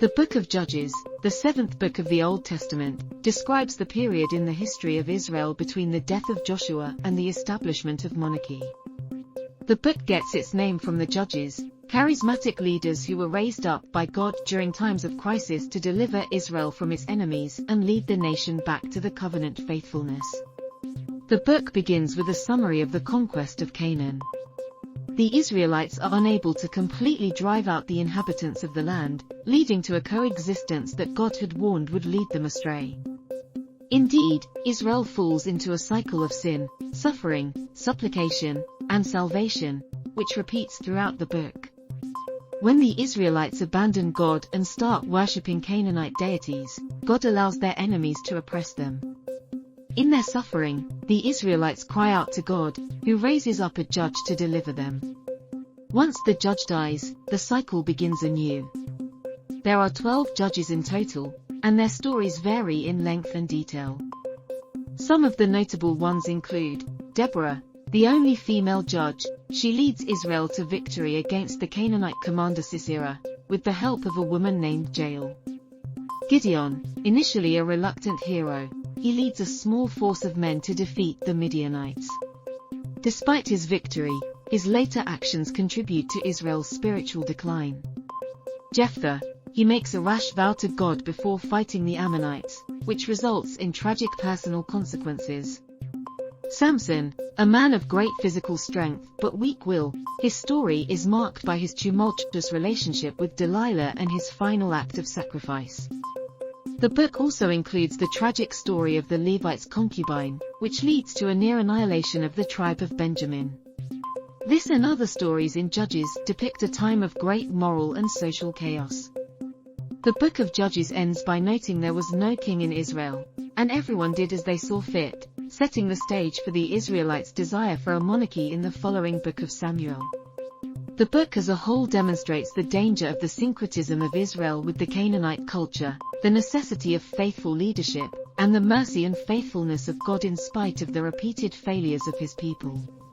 The Book of Judges, the seventh book of the Old Testament, describes the period in the history of Israel between the death of Joshua and the establishment of monarchy. The book gets its name from the judges, charismatic leaders who were raised up by God during times of crisis to deliver Israel from its enemies and lead the nation back to the covenant faithfulness. The book begins with a summary of the conquest of Canaan. The Israelites are unable to completely drive out the inhabitants of the land, leading to a coexistence that God had warned would lead them astray. Indeed, Israel falls into a cycle of sin, suffering, supplication, and salvation, which repeats throughout the book. When the Israelites abandon God and start worshipping Canaanite deities, God allows their enemies to oppress them. In their suffering, the Israelites cry out to God, who raises up a judge to deliver them. Once the judge dies, the cycle begins anew. There are 12 judges in total, and their stories vary in length and detail. Some of the notable ones include Deborah, the only female judge. She leads Israel to victory against the Canaanite commander Sisera, with the help of a woman named Jael. Gideon, initially a reluctant hero, he leads a small force of men to defeat the Midianites. Despite his victory, his later actions contribute to Israel's spiritual decline. Jephthah, he makes a rash vow to God before fighting the Ammonites, which results in tragic personal consequences. Samson, a man of great physical strength but weak will, his story is marked by his tumultuous relationship with Delilah and his final act of sacrifice. The book also includes the tragic story of the Levite's concubine, which leads to a near annihilation of the tribe of Benjamin. This and other stories in Judges depict a time of great moral and social chaos. The Book of Judges ends by noting there was no king in Israel, and everyone did as they saw fit, setting the stage for the Israelites' desire for a monarchy in the following Book of Samuel. The book as a whole demonstrates the danger of the syncretism of Israel with the Canaanite culture, the necessity of faithful leadership, and the mercy and faithfulness of God in spite of the repeated failures of his people.